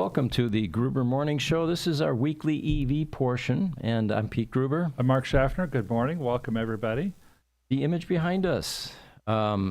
Welcome to the Gruber Morning Show. This is our weekly EV portion, and I'm Pete Gruber. I'm Mark Schaffner. Good morning. Welcome, everybody. The image behind us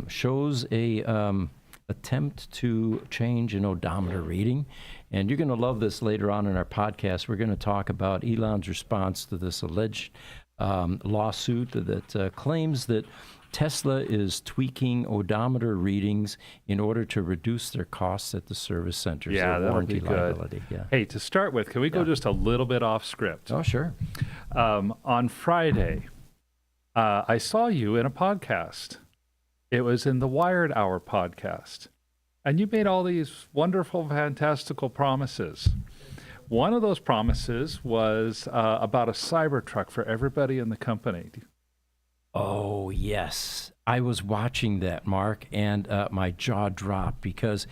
shows a attempt to change an odometer reading, and you're going to love this later on in our podcast. We're going to talk about Elon's response to this alleged lawsuit that claims that Tesla is tweaking odometer readings in order to reduce their costs at the service centers. Yeah, that'll be good. Yeah. Hey, to start with, can we go just a little bit off script? Oh, sure. On Friday, I saw you in a podcast. It was in the Wired Hour podcast. And you made all these wonderful, fantastical promises. One of those promises was about a Cybertruck for everybody in the company. Oh, yes. I was watching that, Mark, and my jaw dropped because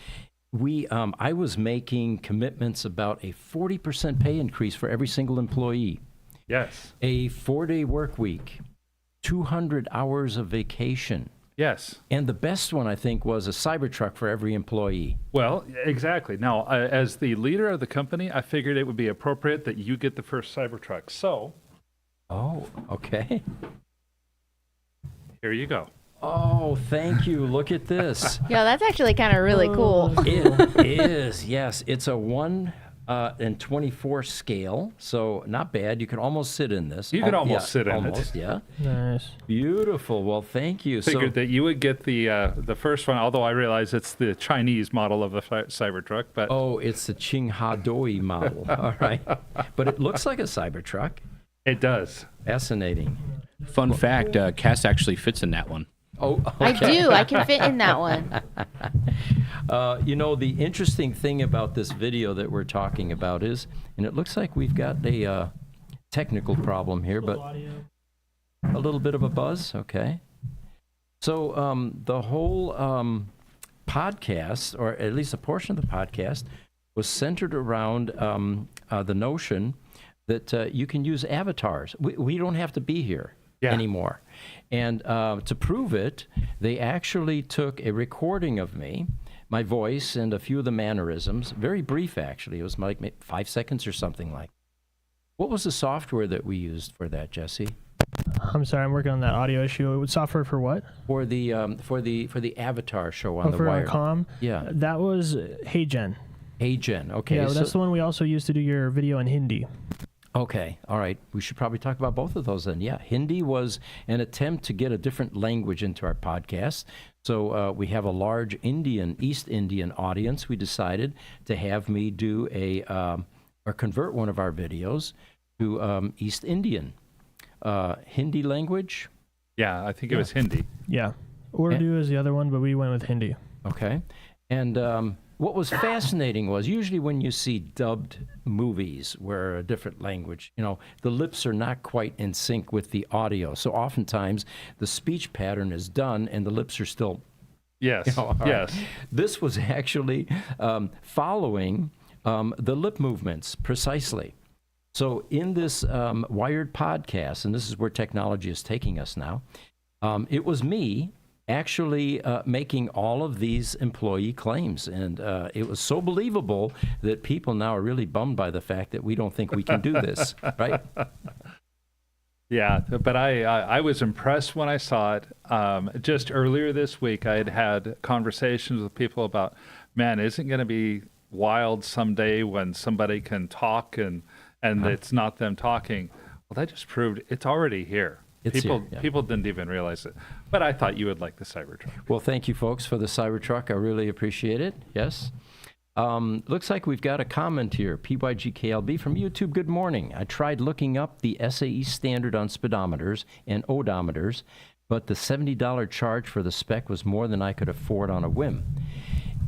I was making commitments about a 40% pay increase for every single employee. Yes. A 4-day work week, 200 hours of vacation. Yes. And the best one, I think, was a Cybertruck for every employee. Well, exactly. Now, as the leader of the company, I figured it would be appropriate that you get the first Cybertruck. So. Oh, okay. Here you go. Oh, thank you. Look at this. Yeah, that's actually kind of really cool. It is, yes. It's a 1 and 24 scale, so not bad. You can almost sit in this. You can almost sit in almost, it. Yeah. Nice. Beautiful. Well, thank you. Figured that you would get the first one, although I realize it's the Chinese model of the Cybertruck. But oh, it's the Qinghadoi model. All right. But it looks like a Cybertruck. It does. Fascinating. Fun fact, Cass actually fits in that one. Oh, okay. I do. I can fit in that one. You know, the interesting thing about this video that we're talking about is, and it looks like we've got a technical problem here, but a little bit of a buzz. Okay. So the whole podcast, or at least a portion of the podcast, was centered around the notion that you can use avatars. We don't have to be here anymore. And to prove it, they actually took a recording of me, my voice, and a few of the mannerisms. Very brief, actually. It was like maybe 5 seconds or something like that. What was the software that we used for that, Jesse? I'm sorry, I'm working on that audio issue. Software for what? For the Avatar show on the Wired. For comm? Yeah. That was HeyGen. HeyGen, okay. Yeah, that's the one we also used to do your video in Hindi. Okay, all right. We should probably talk about both of those then. Yeah, Hindi was an attempt to get a different language into our podcast. So we have a large East Indian audience. We decided to have me do or convert one of our videos to East Indian. Hindi language? Yeah, I think it was Hindi. Yeah. Urdu is the other one, but we went with Hindi. Okay. And what was fascinating was usually when you see dubbed movies where a different language, you know, the lips are not quite in sync with the audio. So oftentimes the speech pattern is done and the lips are still. Yes. You know, yes. Right. This was actually following the lip movements precisely. So in this Wired podcast, and this is where technology is taking us now, it was me actually making all of these employee claims. And it was so believable that people now are really bummed by the fact that we don't think we can do this, right? Yeah, but I was impressed when I saw it. Just earlier this week, I had conversations with people about, man, isn't it going to be wild someday when somebody can talk and it's not them talking? Well, that just proved it's already here. People didn't even realize it. But I thought you would like the Cybertruck. Well, thank you, folks, for the Cybertruck. I really appreciate it. Yes. Looks like we've got a comment here. PYGKLB from YouTube. Good morning. I tried looking up the SAE standard on speedometers and odometers, but the $70 charge for the spec was more than I could afford on a whim.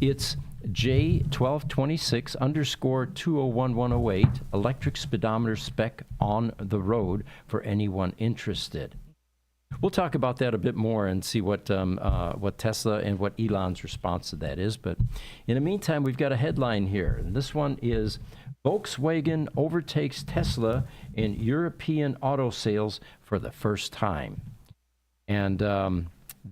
It's J1226_201108, electric speedometer spec on the road for anyone interested. We'll talk about that a bit more and see what Tesla and what Elon's response to that is. But in the meantime, we've got a headline here. And this one is, Volkswagen overtakes Tesla in European auto sales for the first time. And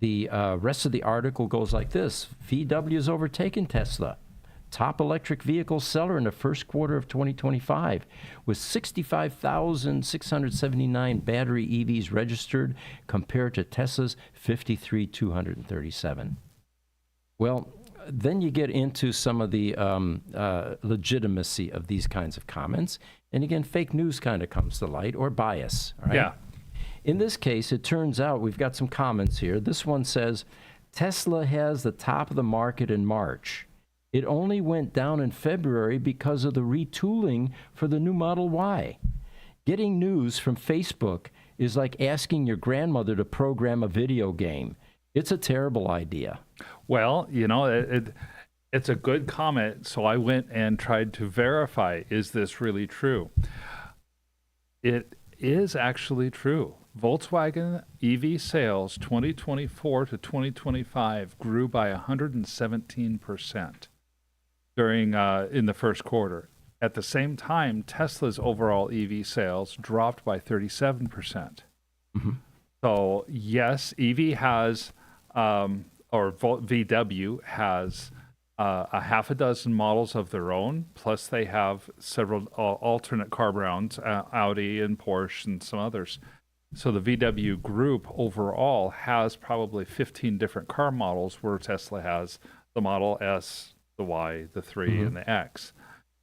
the rest of the article goes like this. VW has overtaken Tesla top electric vehicle seller in the first quarter of 2025, with 65,679 battery EVs registered compared to Tesla's 53,237. Well, then you get into some of the legitimacy of these kinds of comments. And again, fake news kind of comes to light, or bias. Right? Yeah. In this case, it turns out we've got some comments here. This one says, Tesla has the top of the market in March. It only went down in February because of the retooling for the new Model Y. Getting news from Facebook is like asking your grandmother to program a video game. It's a terrible idea. Well, you know, it's a good comment. So I went and tried to verify, is this really true? It is actually true. Volkswagen EV sales 2024 to 2025 grew by 117% during in the first quarter. At the same time, Tesla's overall EV sales dropped by 37%. Mm-hmm. So yes, EV has VW has a half a dozen models of their own, plus they have several alternate car brands, Audi and Porsche and some others. So the VW group overall has probably 15 different car models, where Tesla has the Model S, the Y, the 3, and the X.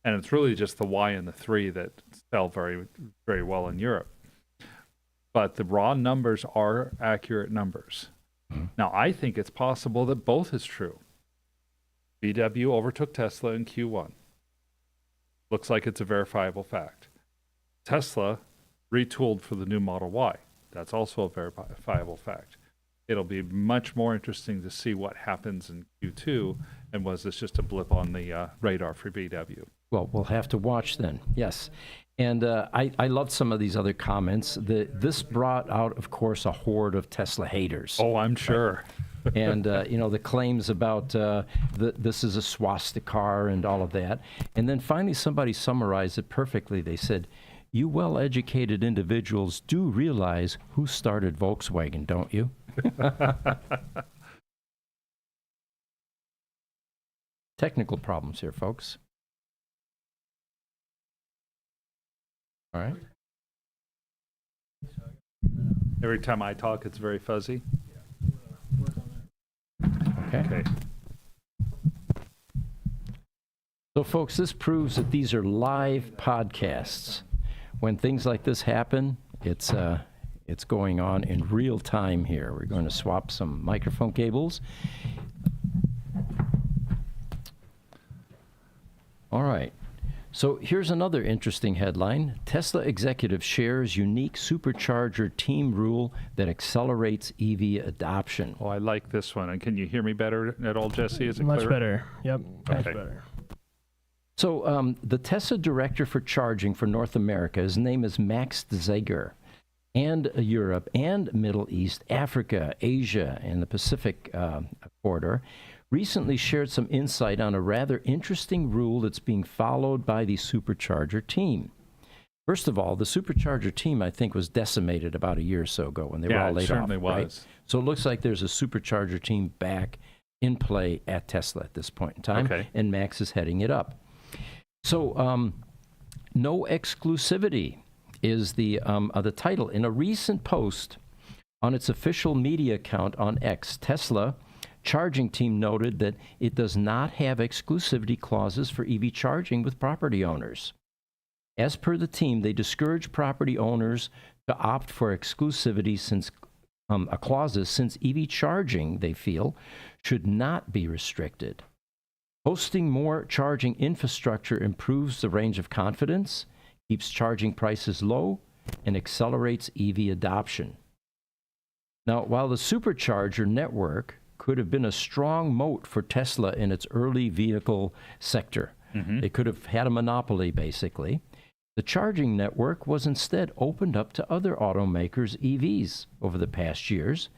And it's really just the Y and the 3 that sell very, very well in Europe. But the raw numbers are accurate numbers. Now, I think it's possible that both is true. VW overtook Tesla in Q1. Looks like it's a verifiable fact. Tesla retooled for the new Model Y. That's also a verifiable fact. It'll be much more interesting to see what happens in Q2, and was this just a blip on the radar for VW? Well, we'll have to watch then, yes. And I loved some of these other comments. This brought out, of course, a horde of Tesla haters. Oh, I'm sure. And, you know, the claims about this is a swastika car and all of that. And then finally somebody summarized it perfectly. They said, you well-educated individuals do realize who started Volkswagen, don't you? Technical problems here, folks. All right. Every time I talk, it's very fuzzy. Okay. Okay. So, folks, this proves that these are live podcasts. When things like this happen, it's going on in real time here. We're going to swap some microphone cables. All right. So here's another interesting headline. Tesla executive shares unique supercharger team rule that accelerates EV adoption. Well, I like this one. And can you hear me better at all, Jesse? Is it Much clear? better. Yep. Much Okay. better. So the Tesla director for charging for North America, his name is Max Zager, and Europe and Middle East, Africa, Asia, and the Pacific corridor, recently shared some insight on a rather interesting rule that's being followed by the supercharger team. First of all, the supercharger team, I think, was decimated about a year or so ago when they were all laid off. Yeah, it certainly was. Right? So it looks like there's a supercharger team back in play at Tesla at this point in time, Okay. and Max is heading it up. So, no exclusivity is the title. In a recent post on its official media account on X, Tesla charging team noted that it does not have exclusivity clauses for EV charging with property owners. As per the team, they discourage property owners to opt for exclusivity since clauses, since EV charging, they feel, should not be restricted. Hosting more charging infrastructure improves the range of confidence, keeps charging prices low, and accelerates EV adoption. Now, while the supercharger network could have been a strong moat for Tesla in its early vehicle sector, they could have had a monopoly, basically, the charging network was instead opened up to other automakers' EVs over the past years.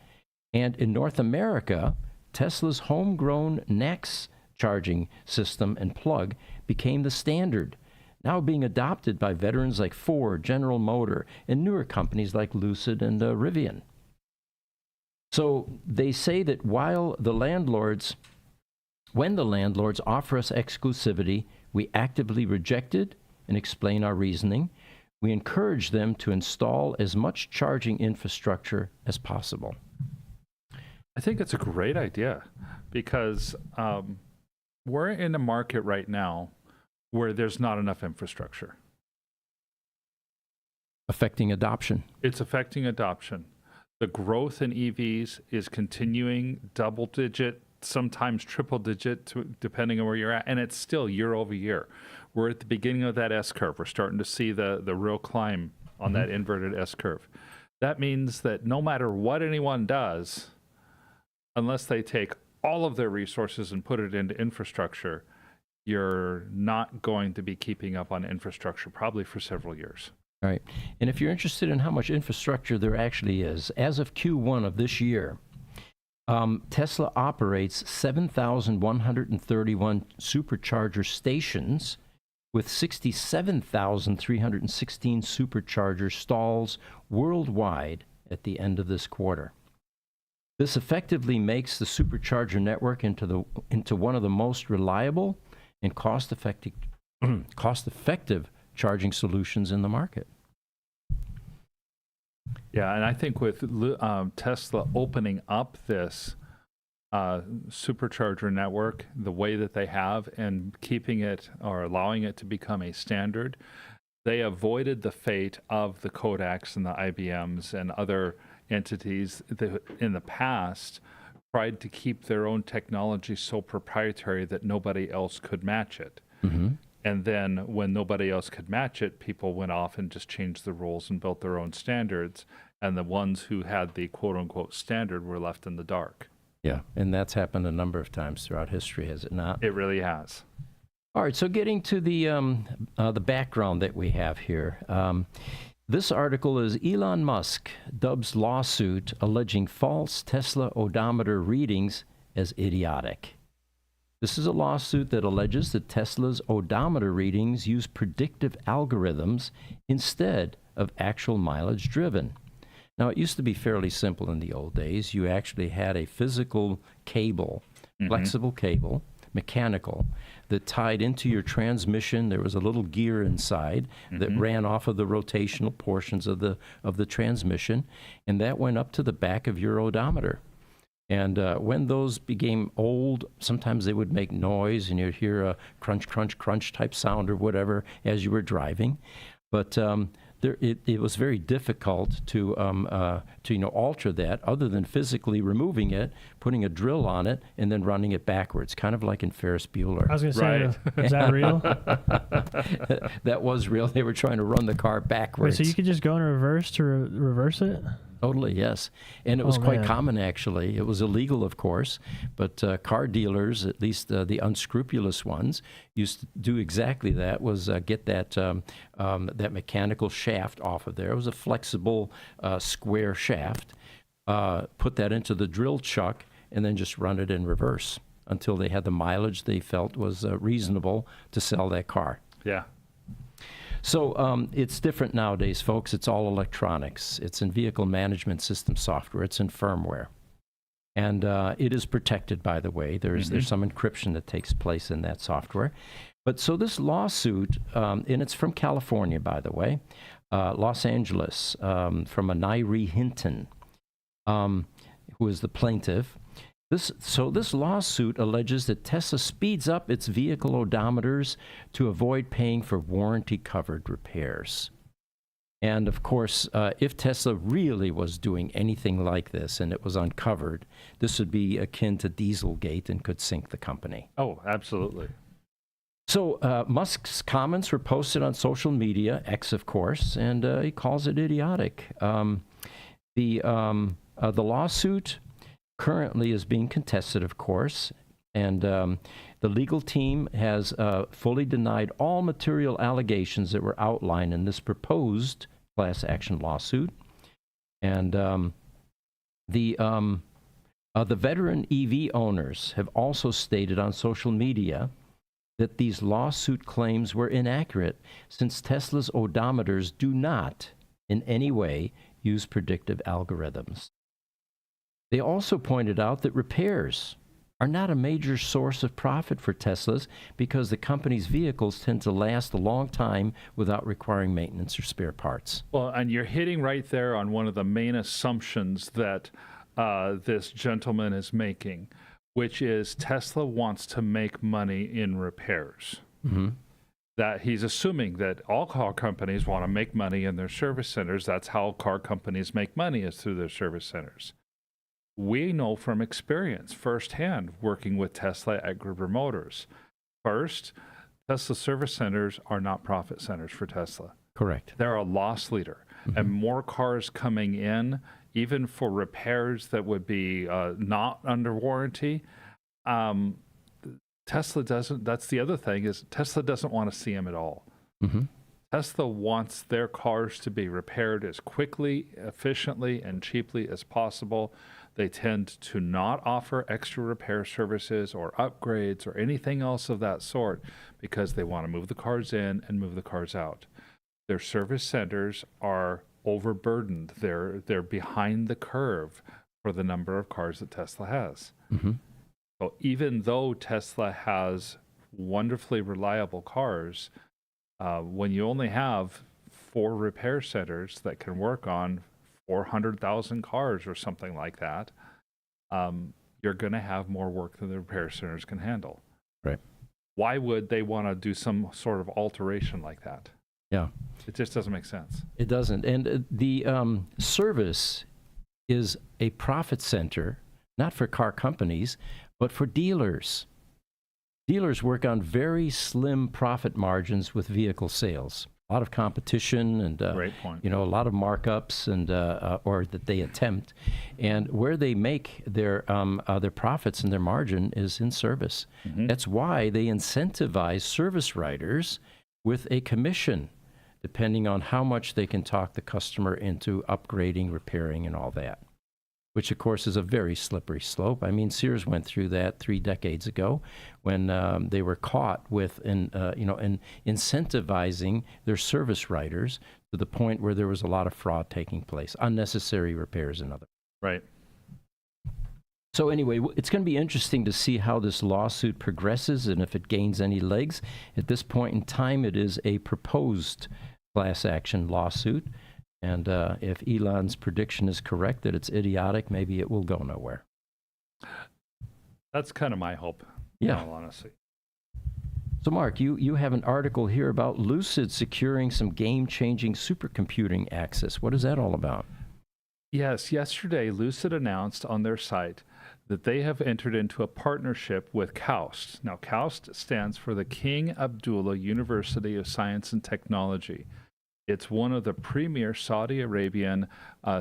And in North America, Tesla's homegrown NACS charging system and plug became the standard, now being adopted by veterans like Ford, General Motors, and newer companies like Lucid and Rivian. So they say that while when the landlords offer us exclusivity, we actively reject it and explain our reasoning. We encourage them to install as much charging infrastructure as possible. I think it's a great idea because we're in a market right now where there's not enough infrastructure. Affecting adoption. It's affecting adoption. The growth in EVs is continuing double digit, sometimes triple digit, depending on where you're at. And it's still year over year. We're at the beginning of that S curve. We're starting to see the real climb on that inverted S curve. That means that no matter what anyone does, unless they take all of their resources and put it into infrastructure, you're not going to be keeping up on infrastructure probably for several years. All right. And if you're interested in how much infrastructure there actually is, as of Q1 of this year, Tesla operates 7,131 supercharger stations with 67,316 supercharger stalls worldwide at the end of this quarter. This effectively makes the supercharger network into one of the most reliable and cost-effective charging solutions in the market. Yeah, and I think with Tesla opening up this supercharger network the way that they have and keeping it or allowing it to become a standard, they avoided the fate of the Kodaks and the IBMs and other entities that in the past tried to keep their own technology so proprietary that nobody else could match it. Mm-hmm. And then when nobody else could match it, people went off and just changed the rules and built their own standards. And the ones who had the quote-unquote standard were left in the dark. Yeah, and that's happened a number of times throughout history, has it not? It really has. All right, so getting to the background that we have here. This article is Elon Musk dubs lawsuit alleging false Tesla odometer readings as idiotic. This is a lawsuit that alleges that Tesla's odometer readings use predictive algorithms instead of actual mileage driven. Now, it used to be fairly simple in the old days. You actually had a physical cable, flexible cable, mechanical, that tied into your transmission. There was a little gear inside that ran off of the rotational portions of the transmission, and that went up to the back of your odometer. And when those became old, sometimes they would make noise, and you'd hear a crunch, crunch, crunch type sound or whatever as you were driving. But it was very difficult to alter that, other than physically removing it, putting a drill on it, and then running it backwards, kind of like in Ferris Bueller. I was going to say, is that real? That was real. They were trying to run the car backwards. Wait, so you could just go in reverse to reverse it? Totally, yes. And it was quite common, actually. It was illegal, of course, but car dealers, at least the unscrupulous ones, used to do exactly that, was get that mechanical shaft off of there. It was a flexible square shaft. Put that into the drill chuck and then just run it in reverse until they had the mileage they felt was reasonable to sell that car. Yeah. So it's different nowadays, folks. It's all electronics. It's in vehicle management system software. It's in firmware. And it is protected, by the way. There's some encryption that takes place in that software. But so this lawsuit, and it's from California, by the way, Los Angeles, from a Nairi Hinton, who is the plaintiff. This lawsuit alleges that Tesla speeds up its vehicle odometers to avoid paying for warranty-covered repairs. And, of course, if Tesla really was doing anything like this and it was uncovered, this would be akin to Dieselgate and could sink the company. Oh, absolutely. So Musk's comments were posted on social media, X, of course, and he calls it idiotic. The lawsuit currently is being contested, of course, and the legal team has fully denied all material allegations that were outlined in this proposed class action lawsuit. And the veteran EV owners have also stated on social media that these lawsuit claims were inaccurate, since Tesla's odometers do not in any way use predictive algorithms. They also pointed out that repairs are not a major source of profit for Teslas because the company's vehicles tend to last a long time without requiring maintenance or spare parts. Well, and you're hitting right there on one of the main assumptions that this gentleman is making, which is Tesla wants to make money in repairs. Mm-hmm. That he's assuming that all car companies want to make money in their service centers. That's how car companies make money, is through their service centers. We know from experience, firsthand, working with Tesla at Gruber Motors. First, Tesla service centers are not profit centers for Tesla. Correct. They're a loss leader. Mm-hmm. And more cars coming in, even for repairs that would be not under warranty, Tesla doesn't. That's the other thing, is Tesla doesn't want to see them at all. Mm-hmm. Tesla wants their cars to be repaired as quickly, efficiently, and cheaply as possible. They tend to not offer extra repair services or upgrades or anything else of that sort because they want to move the cars in and move the cars out. Their service centers are overburdened. They're behind the curve for the number of cars that Tesla has. Mm-hmm. So even though Tesla has wonderfully reliable cars, when you only have 4 repair centers that can work on 400,000 cars or something like that, you're going to have more work than the repair centers can handle. Right. Why would they want to do some sort of alteration like that? Yeah. It just doesn't make sense. It doesn't. And the service is a profit center, not for car companies, but for dealers. Dealers work on very slim profit margins with vehicle sales. A lot of competition and Great point. a lot of markups and or that they attempt, and where they make their profits and their margin is in service. Mm-hmm. That's why they incentivize service writers with a commission, depending on how much they can talk the customer into upgrading, repairing, and all that. Which, of course, is a very slippery slope. I mean, Sears went through that 3 decades ago when they were caught with, incentivizing their service writers to the point where there was a lot of fraud taking place, unnecessary repairs and other. Right. So anyway, it's going to be interesting to see how this lawsuit progresses and if it gains any legs. At this point in time, it is a proposed class action lawsuit. And if Elon's prediction is correct that it's idiotic, maybe it will go nowhere. That's kind of my hope, Yeah. in all honesty. So, Mark, you have an article here about Lucid securing some game-changing supercomputing access. What is that all about? Yes, yesterday Lucid announced on their site that they have entered into a partnership with KAUST. Now, KAUST stands for the King Abdullah University of Science and Technology. It's one of the premier Saudi Arabian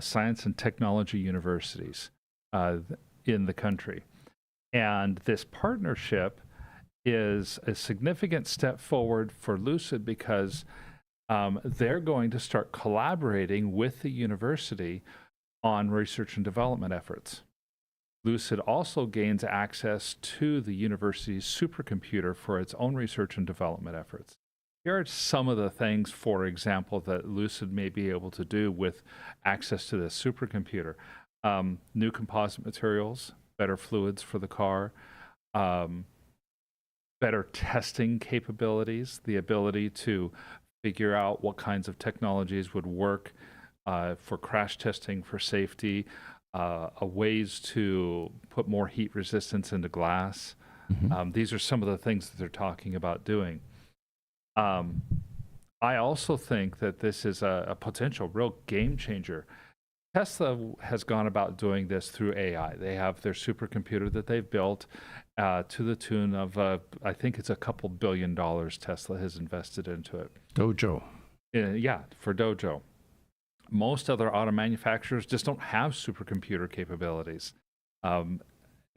science and technology universities in the country. And this partnership is a significant step forward for Lucid because they're going to start collaborating with the university on research and development efforts. Lucid also gains access to the university's supercomputer for its own research and development efforts. Here are some of the things, for example, that Lucid may be able to do with access to this supercomputer. New composite materials, better fluids for the car, better testing capabilities, the ability to figure out what kinds of technologies would work for crash testing, for safety, ways to put more heat resistance into glass. Mm-hmm. These are some of the things that they're talking about doing. I also think that this is a potential real game changer. Tesla has gone about doing this through AI. They have their supercomputer that they've built to the tune of, I think it's a couple $2 billion Tesla has invested into it. Dojo. Yeah, for Dojo. Most other auto manufacturers just don't have supercomputer capabilities. And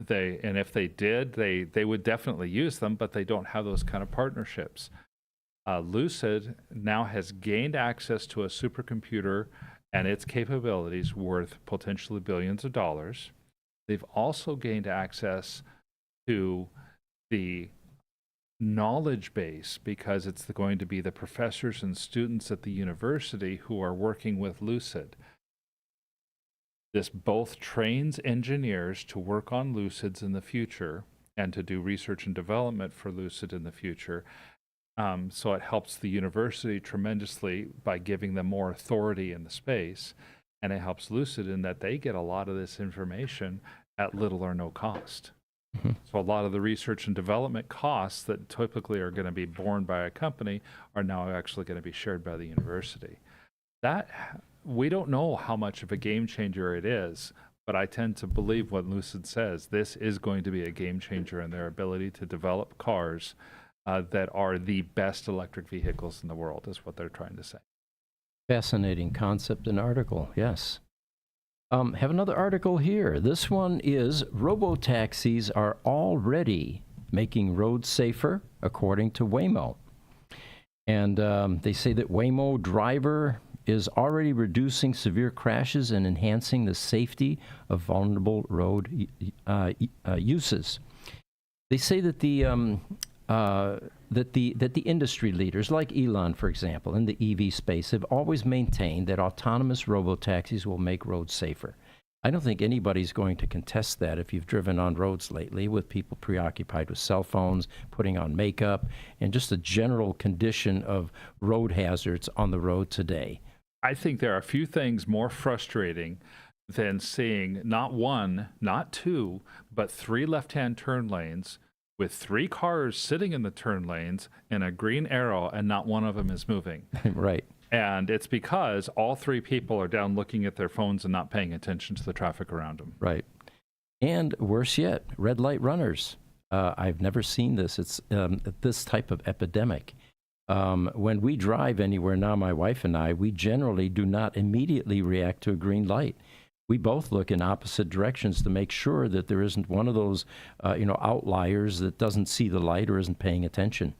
if they did, they would definitely use them, but they don't have those kind of partnerships. Lucid now has gained access to a supercomputer and its capabilities worth potentially billions of dollars. They've also gained access to the knowledge base because it's going to be the professors and students at the university who are working with Lucid. This both trains engineers to work on Lucids in the future and to do research and development for Lucid in the future. So it helps the university tremendously by giving them more authority in the space. And it helps Lucid in that they get a lot of this information at little or no cost. Mm-hmm. So a lot of the research and development costs that typically are going to be borne by a company are now actually going to be shared by the university. That we don't know how much of a game changer it is, but I tend to believe what Lucid says. This is going to be a game changer in their ability to develop cars that are the best electric vehicles in the world, is what they're trying to say. Fascinating concept and article, yes. Have another article here. This one is robotaxis are already making roads safer, according to Waymo. And they say that Waymo Driver is already reducing severe crashes and enhancing the safety of vulnerable road uses. They say that the industry leaders, like Elon, for example, in the EV space, have always maintained that autonomous robotaxis will make roads safer. I don't think anybody's going to contest that if you've driven on roads lately with people preoccupied with cell phones, putting on makeup, and just a general condition of road hazards on the road today. I think there are a few things more frustrating than seeing not one, not two, but 3 left-hand turn lanes with 3 cars sitting in the turn lanes and a green arrow, and not one of them is moving. Right. And it's because all 3 people are down looking at their phones and not paying attention to the traffic around them. Right. And worse yet, red light runners. I've never seen this. It's this type of epidemic. When we drive anywhere now, my wife and I, we generally do not immediately react to a green light. We both look in opposite directions to make sure that there isn't one of those, outliers that doesn't see the light or isn't paying attention.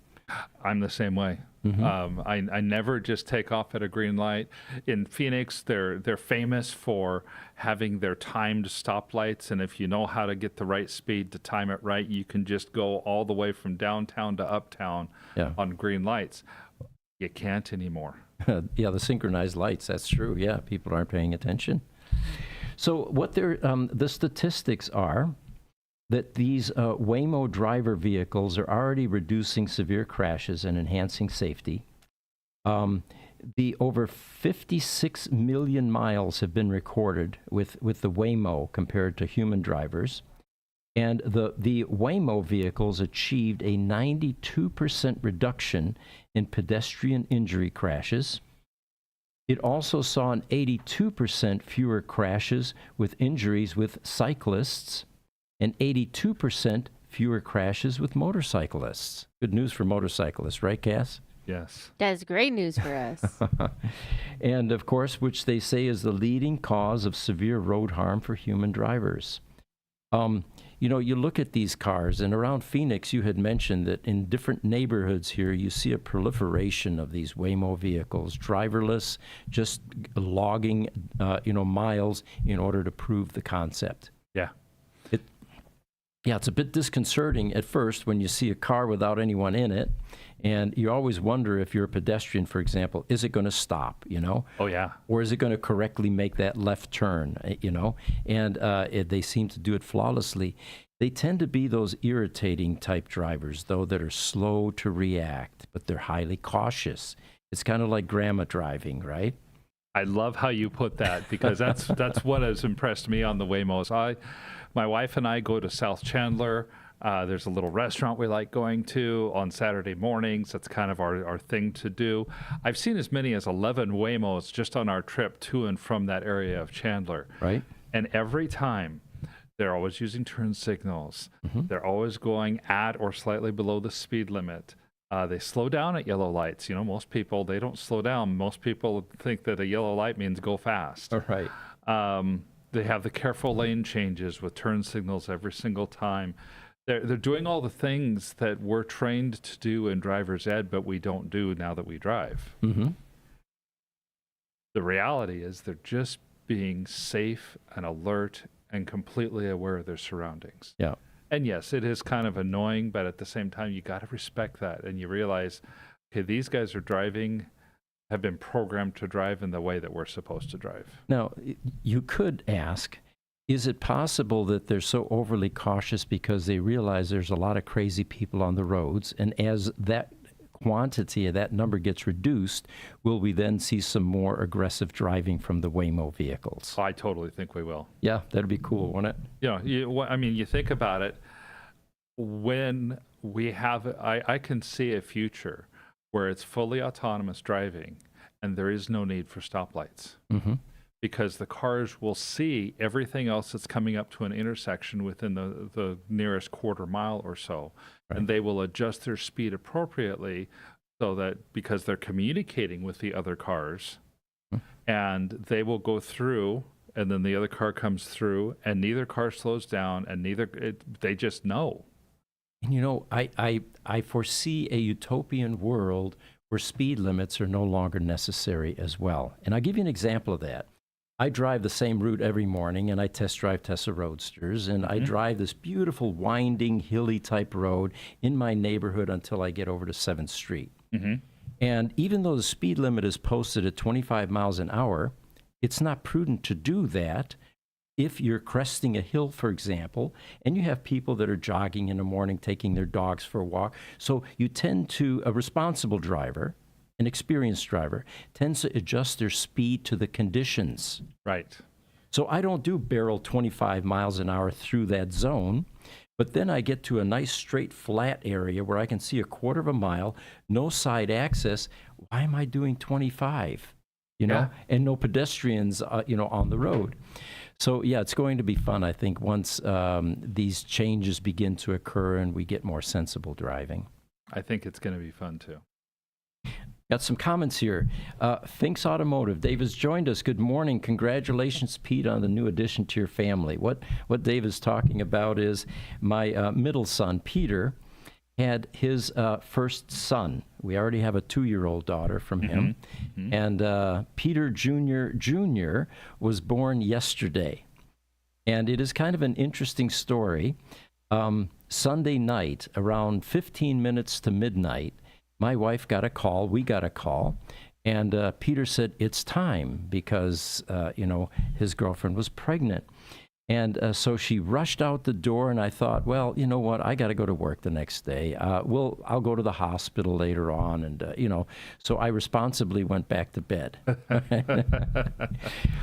I'm the same way. Mm-hmm. I never just take off at a green light. In Phoenix, they're famous for having their timed stoplights, and if you know how to get the right speed to time it right, you can just go all the way from downtown to uptown on green lights. You can't anymore. Yeah, the synchronized lights, that's true. Yeah, people aren't paying attention. So what the statistics are that these Waymo driver vehicles are already reducing severe crashes and enhancing safety. The over 56 million miles have been recorded with the Waymo compared to human drivers. And the Waymo vehicles achieved a 92% reduction in pedestrian injury crashes. It also saw an 82% fewer crashes with injuries with cyclists and 82% fewer crashes with motorcyclists. Good news for motorcyclists, right, Cass? Yes. That's great news for us. And, of course, which they say is the leading cause of severe road harm for human drivers. You look at these cars, and around Phoenix, you had mentioned that in different neighborhoods here, you see a proliferation of these Waymo vehicles, driverless, just logging, miles in order to prove the concept. Yeah. It's a bit disconcerting at first when you see a car without anyone in it, and you always wonder if you're a pedestrian, for example, is it going to stop, Oh, yeah. Or is it going to correctly make that left turn, And they seem to do it flawlessly. They tend to be those irritating type drivers, though, that are slow to react, but they're highly cautious. It's kind of like grandma driving, right? I love how you put that, because that's what has impressed me on the Waymos. My wife and I go to South Chandler. There's a little restaurant we like going to on Saturday mornings. That's kind of our thing to do. I've seen as many as 11 Waymos just on our trip to and from that area of Chandler. Right. And every time, they're always using turn signals. Mm-hmm. They're always going at or slightly below the speed limit. They slow down at yellow lights. Most people, they don't slow down. Most people think that a yellow light means go fast. All right. They have the careful lane changes with turn signals every single time. They're doing all the things that we're trained to do in driver's ed, but we don't do now that we drive. Mm-hmm. The reality is they're just being safe and alert and completely aware of their surroundings. Yeah. And yes, it is kind of annoying, but at the same time, you got to respect that. And you realize, okay, these guys are driving have been programmed to drive in the way that we're supposed to drive. Now, you could ask, is it possible that they're so overly cautious because they realize there's a lot of crazy people on the roads, and as that quantity of that number gets reduced, will we then see some more aggressive driving from the Waymo vehicles? I totally think we will. Yeah, that'd be cool, wouldn't it? I mean, you think about it. When we have, I can see a future where it's fully autonomous driving and there is no need for stoplights. Mm-hmm. Because the cars will see everything else that's coming up to an intersection within the nearest quarter mile or so. Right. And they will adjust their speed appropriately so that because they're communicating with the other cars, and they will go through, and then the other car comes through, and neither car slows down, and they just know. And you know, I foresee a utopian world where speed limits are no longer necessary as well. And I'll give you an example of that. I drive the same route every morning, and I test drive Tesla Roadsters, and I drive this beautiful, winding, hilly type road in my neighborhood until I get over to 7th Street. Mm-hmm. And even though the speed limit is posted at 25 miles an hour, it's not prudent to do that if you're cresting a hill, for example, and you have people that are jogging in the morning, taking their dogs for a walk. So you tend to, a responsible driver, an experienced driver, tends to adjust their speed to the conditions. Right. So I don't do barrel 25 miles an hour through that zone, but then I get to a nice straight flat area where I can see a quarter of a mile, no side access. Why am I doing 25? And no pedestrians, on the road. So yeah, it's going to be fun, I think, once these changes begin to occur and we get more sensible driving. I think it's going to be fun too. Got some comments here. Finks Automotive. Dave has joined us. Good morning. Congratulations, Pete, on the new addition to your family. What Dave is talking about is my middle son, Peter, had his first son. We already have a 2-year-old daughter from him. Mm-hmm. And Peter Jr. was born yesterday. And it is kind of an interesting story. Sunday night, around 15 minutes to midnight, my wife got a call, we got a call, and Peter said, it's time, because, his girlfriend was pregnant. And so she rushed out the door, and I thought, well, you know what, I got to go to work the next day. I'll go to the hospital later on, and, so I responsibly went back to bed.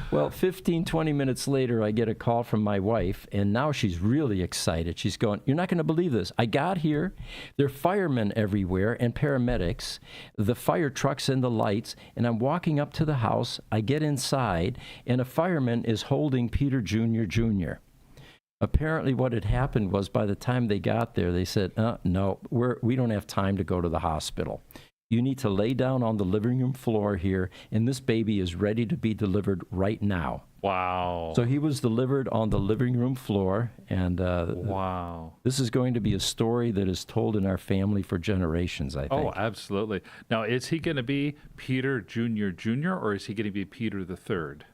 Well, 15, 20 minutes later, I get a call from my wife, and now she's really excited. She's going, you're not going to believe this. I got here. There are firemen everywhere and paramedics, the fire trucks and the lights, and I'm walking up to the house. I get inside, and a fireman is holding Peter Jr. Apparently what had happened was by the time they got there, they said, no, we don't have time to go to the hospital. You need to lay down on the living room floor here, and this baby is ready to be delivered right now. Wow. So he was delivered on the living room floor, and wow. This is going to be a story that is told in our family for generations, I think. Oh, absolutely. Now, is he going to be Peter Jr., or is he going to be Peter the Third?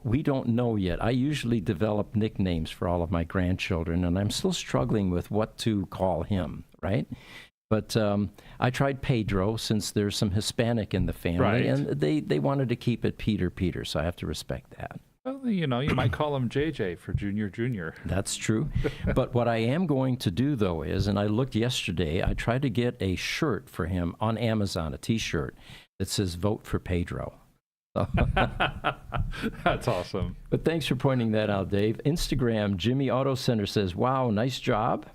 We don't know yet. I usually develop nicknames for all of my grandchildren, and I'm still struggling with what to call him, right? But I tried Pedro, since there's some Hispanic in the family, right. And they wanted to keep it Peter, so I have to respect that. Well, you might call him JJ for Jr. That's true. But what I am going to do, though, is, and I looked yesterday, I tried to get a shirt for him on Amazon, a T-shirt that says, "Vote for Pedro." That's awesome. But thanks for pointing that out, Dave. Instagram, Jimmy Auto Center says, wow, nice job.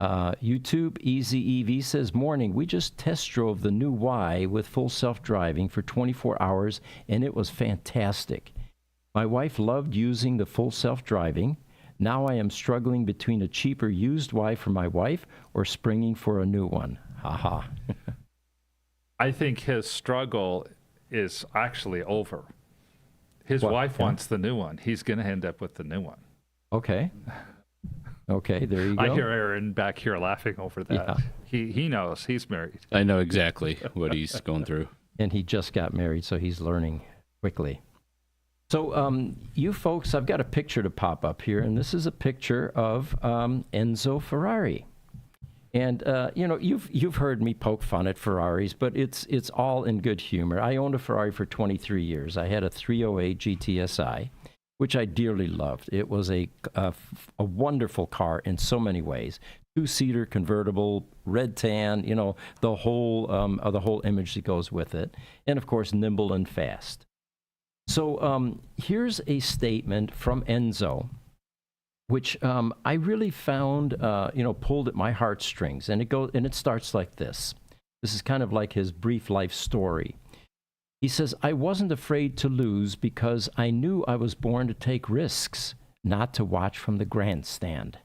YouTube, Easy EV says, morning, we just test drove the new Y with full self-driving for 24 hours, and it was fantastic. My wife loved using the full self-driving. Now I am struggling between a cheaper used Y for my wife or springing for a new one. Haha. I think his struggle is actually over. His wife wants the new one. He's going to end up with the new one. Okay, there you go. I hear Aaron back here laughing over that. Yeah. He knows. He's married. I know exactly what he's going through. And he just got married, so he's learning quickly. So you folks, I've got a picture to pop up here, and this is a picture of Enzo Ferrari. And you've heard me poke fun at Ferraris, but it's all in good humor. I owned a Ferrari for 23 years. I had a 308 GTSI, which I dearly loved. It was a wonderful car in so many ways. Two-seater convertible, red tan, the whole image that goes with it, and of course nimble and fast. So here's a statement from Enzo, which I really found pulled at my heartstrings, and it starts like this. This is kind of like his brief life story. He says, "I wasn't afraid to lose because I knew I was born to take risks, not to watch from the grandstand.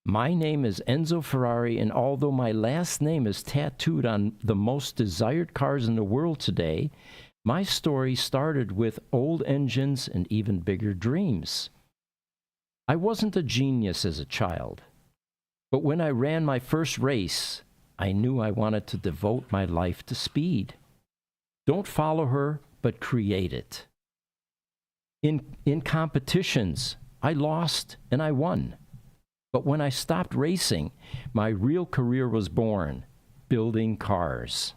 My name is Enzo Ferrari, and although my last name is tattooed on the most desired cars in the world today, my story started with old engines and even bigger dreams. I wasn't a genius as a child, but when I ran my first race, I knew I wanted to devote my life to speed. Don't follow her, but create it. In competitions, I lost and I won. But when I stopped racing, my real career was born, building cars.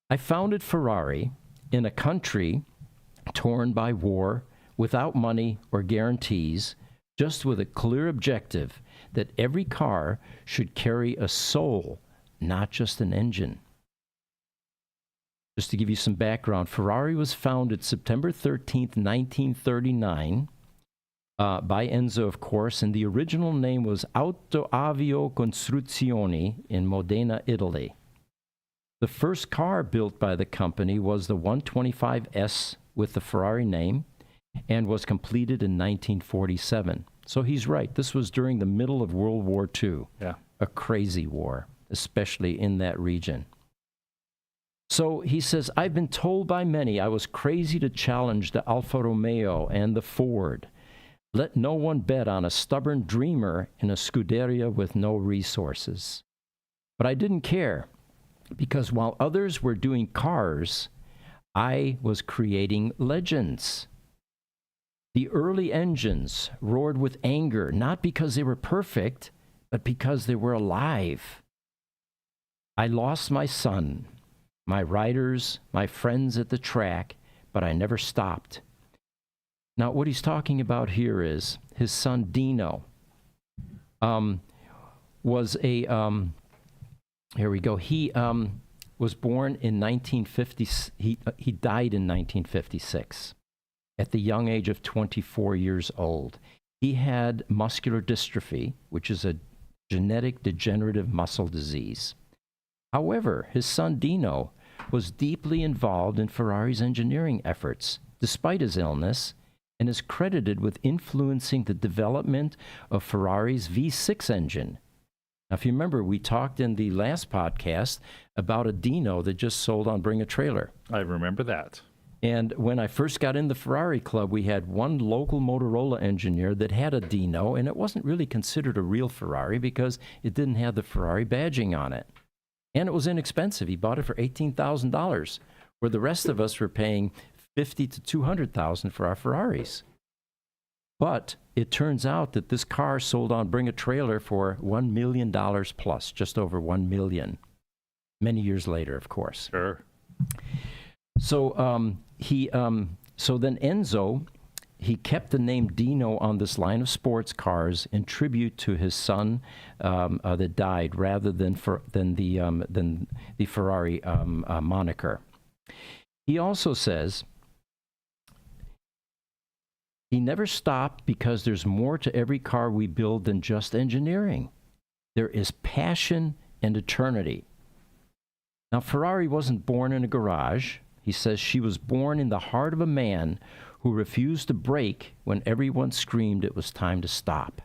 I founded Ferrari in a country torn by war, without money or guarantees, just with a clear objective that every car should carry a soul, not just an engine." Just to give you some background, Ferrari was founded September 13th, 1939, by Enzo, of course, and the original name was Autoavio Costruzioni in Modena, Italy. The first car built by the company was the 125S with the Ferrari name and was completed in 1947. So he's right. This was during the middle of World War II. Yeah. A crazy war, especially in that region. So he says, "I've been told by many I was crazy to challenge the Alfa Romeo and the Ford. Let no one bet on a stubborn dreamer in a Scuderia with no resources. But I didn't care, because while others were doing cars, I was creating legends. The early engines roared with anger, not because they were perfect, but because they were alive. I lost my son, my riders, my friends at the track, but I never stopped." Now, what he's talking about here is his son Dino was a, here we go, he was born in 1950, he died in 1956 at the young age of 24 years old. He had muscular dystrophy, which is a genetic degenerative muscle disease. However, his son Dino was deeply involved in Ferrari's engineering efforts, despite his illness, and is credited with influencing the development of Ferrari's V6 engine. Now, if you remember, we talked in the last podcast about a Dino that just sold on Bring a Trailer. I remember that. And when I first got in the Ferrari club, we had one local Motorola engineer that had a Dino, and it wasn't really considered a real Ferrari because it didn't have the Ferrari badging on it. And it was inexpensive. He bought it for $18,000, where the rest of us were paying $50,000 to $200,000 for our Ferraris. But it turns out that this car sold on Bring a Trailer for $1 million plus, just over $1 million. Many years later, of course. Sure. So so then Enzo, he kept the name Dino on this line of sports cars in tribute to his son that died, rather than the Ferrari moniker. He also says he never stopped because there's more to every car we build than just engineering. There is passion and eternity. Now, Ferrari wasn't born in a garage. He says she was born in the heart of a man who refused to brake when everyone screamed it was time to stop.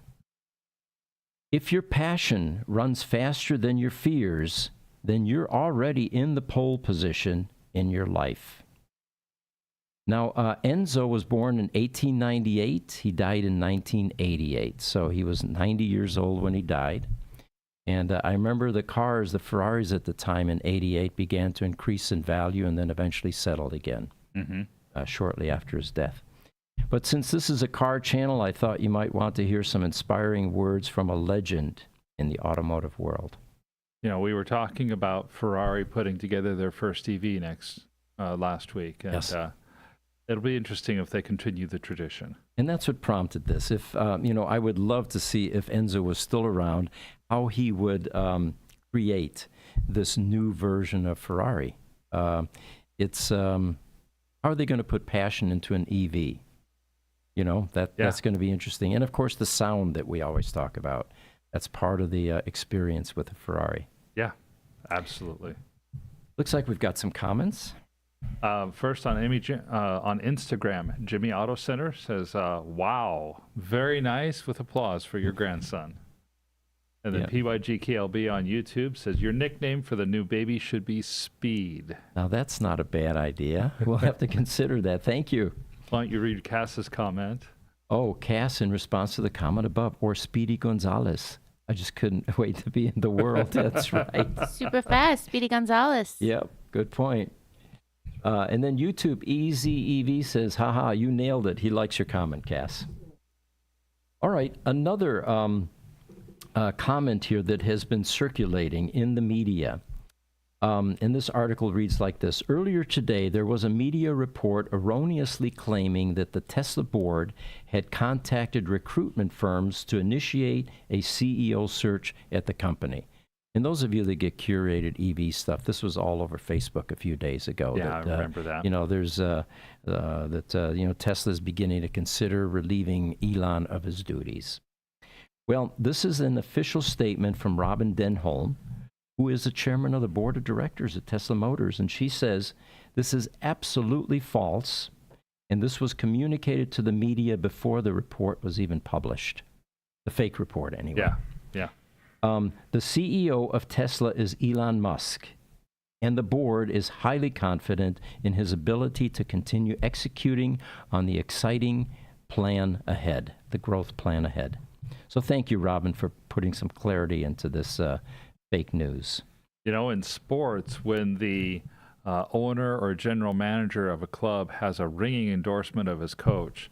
If your passion runs faster than your fears, then you're already in the pole position in your life. Now, Enzo was born in 1898. He died in 1988. So he was 90 years old when he died. And I remember the cars, the Ferraris at the time in 88 began to increase in value and then eventually settled again shortly after his death. But since this is a car channel, I thought you might want to hear some inspiring words from a legend in the automotive world. You know, we were talking about Ferrari putting together their first EV last week, and Yes. It'll be interesting if they continue the tradition. And that's what prompted this. If I would love to see if Enzo was still around, how he would create this new version of Ferrari. How are they going to put passion into an EV? That's going to be interesting. And of course, the sound that we always talk about. That's part of the experience with a Ferrari. Yeah, absolutely. Looks like we've got some comments. First on on Instagram, Jimmy Auto Center says, "Wow, very nice," with applause for your grandson. And then PYGKLB on YouTube says, "Your nickname for the new baby should be Speed." Now that's not a bad idea. We'll have to consider that. Thank you. Why don't you read Cass's comment? Oh, Cass in response to the comment above, or Speedy Gonzalez. I just couldn't wait to be in the world. That's right. Super fast, Speedy Gonzalez. Yep, good point. And then YouTube EZEV says, haha, you nailed it. He likes your comment, Cass. All right, another comment here that has been circulating in the media. And this article reads like this. Earlier today, there was a media report erroneously claiming that the Tesla board had contacted recruitment firms to initiate a CEO search at the company. And those of you that get curated EV stuff, this was all over Facebook a few days ago. Yeah, I remember that. There's Tesla's beginning to consider relieving Elon of his duties. Well, this is an official statement from Robin Denholm, who is the chairman of the board of directors at Tesla Motors, and she says this is absolutely false, and this was communicated to the media before the report was even published. The fake report, anyway. Yeah. The CEO of Tesla is Elon Musk, and the board is highly confident in his ability to continue executing on the exciting plan ahead, the growth plan ahead. So thank you, Robin, for putting some clarity into this fake news. In sports, when the owner or general manager of a club has a ringing endorsement of his coach,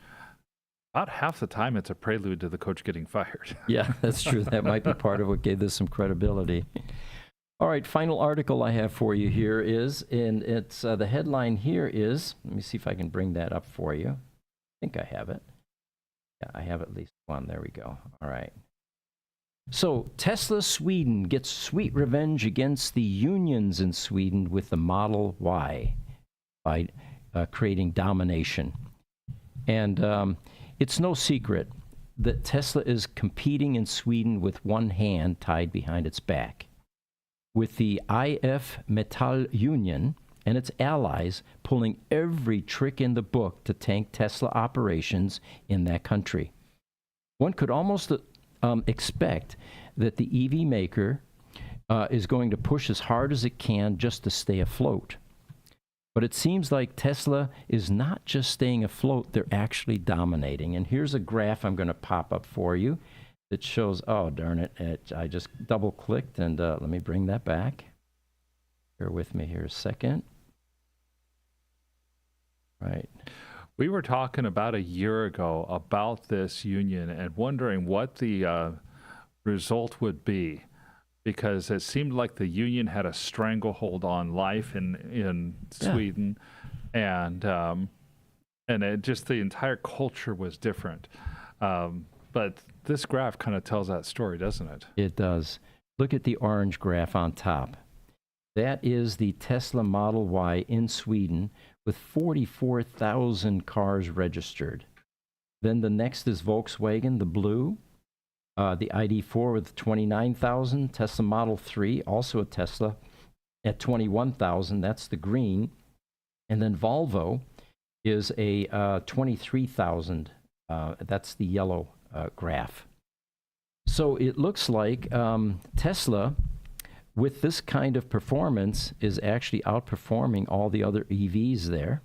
about half the time it's a prelude to the coach getting fired. Yeah, that's true. That might be part of what gave this some credibility. All right, final article I have for you here is, and it's the headline here is, let me see if I can bring that up for you. I think I have it. Yeah, I have at least one. There we go. All right. So Tesla Sweden gets sweet revenge against the unions in Sweden with the Model Y by creating domination. And it's no secret that Tesla is competing in Sweden with one hand tied behind its back, with the IF Metall Union and its allies pulling every trick in the book to tank Tesla operations in that country. One could almost expect that the EV maker is going to push as hard as it can just to stay afloat. But it seems like Tesla is not just staying afloat, they're actually dominating. And here's a graph I'm going to pop up for you that shows, oh, darn it, I just double-clicked, and let me bring that back. Bear with me here a second. Right. We were talking about a year ago about this union and wondering what the result would be, because it seemed like the union had a stranglehold on life in Sweden, and it just, the entire culture was different. But this graph kind of tells that story, doesn't it? It does. Look at the orange graph on top. That is the Tesla Model Y in Sweden with 44,000 cars registered. Then the next is Volkswagen, the blue. The ID4 with 29,000. Tesla Model 3, also a Tesla, at 21,000. That's the green. And then Volvo is a 23,000. That's the yellow graph. So it looks like Tesla, with this kind of performance, is actually outperforming all the other EVs there.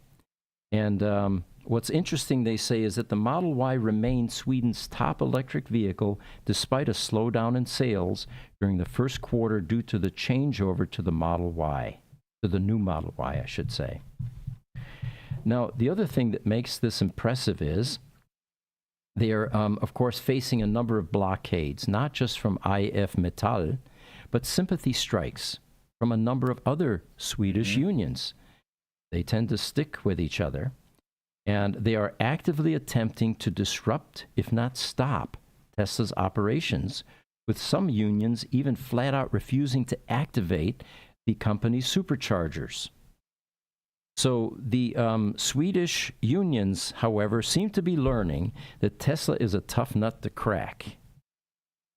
And what's interesting, they say, is that the Model Y remains Sweden's top electric vehicle despite a slowdown in sales during the first quarter due to the changeover to the Model Y, to the new Model Y, I should say. Now, the other thing that makes this impressive is They are, of course, facing a number of blockades, not just from IF Metall, but sympathy strikes from a number of other Swedish unions. They tend to stick with each other, and they are actively attempting to disrupt, if not stop, Tesla's operations, with some unions even flat out refusing to activate the company's superchargers. So the Swedish unions, however, seem to be learning that Tesla is a tough nut to crack.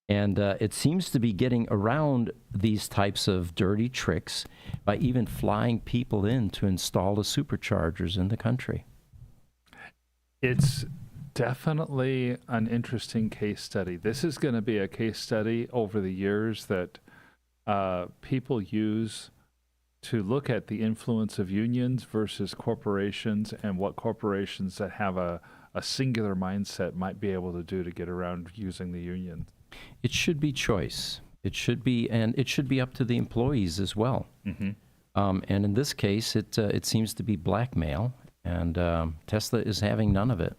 And it seems to be getting around these types of dirty tricks by even flying people in to install the superchargers in the country. It's definitely an interesting case study. This is going to be a case study over the years that people use to look at the influence of unions versus corporations and what corporations that have a singular mindset might be able to do to get around using the union. It should be choice. It should be, and it should be up to the employees as well. Mm-hmm. And in this case, it seems to be blackmail, and Tesla is having none of it.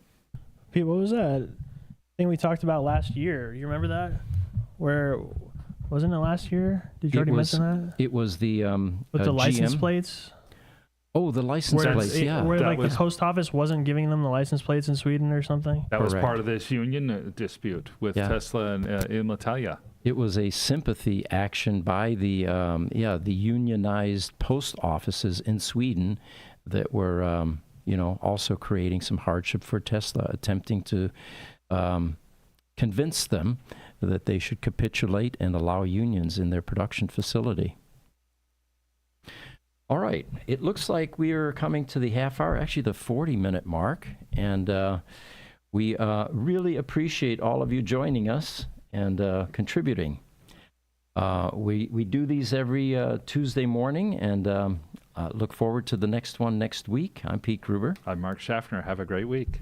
Pete, what was that thing we talked about last year? You remember that? Where wasn't it last year? Did you already mention that? It was the With the license GM. plates? Oh, the license Where, plates, yeah. where That like was- the post office wasn't giving them the license plates in Sweden or something? That was Correct. part of this union dispute with Yeah. Tesla and in Italia. It was a sympathy action by the unionized post offices in Sweden that were also creating some hardship for Tesla, attempting to convince them that they should capitulate and allow unions in their production facility. All right, it looks like we are coming to the half hour, actually the 40-minute mark, and we really appreciate all of you joining us and contributing. We do these every Tuesday morning, and look forward to the next one next week. I'm Pete Gruber. I'm Mark Schaffner. Have a great week.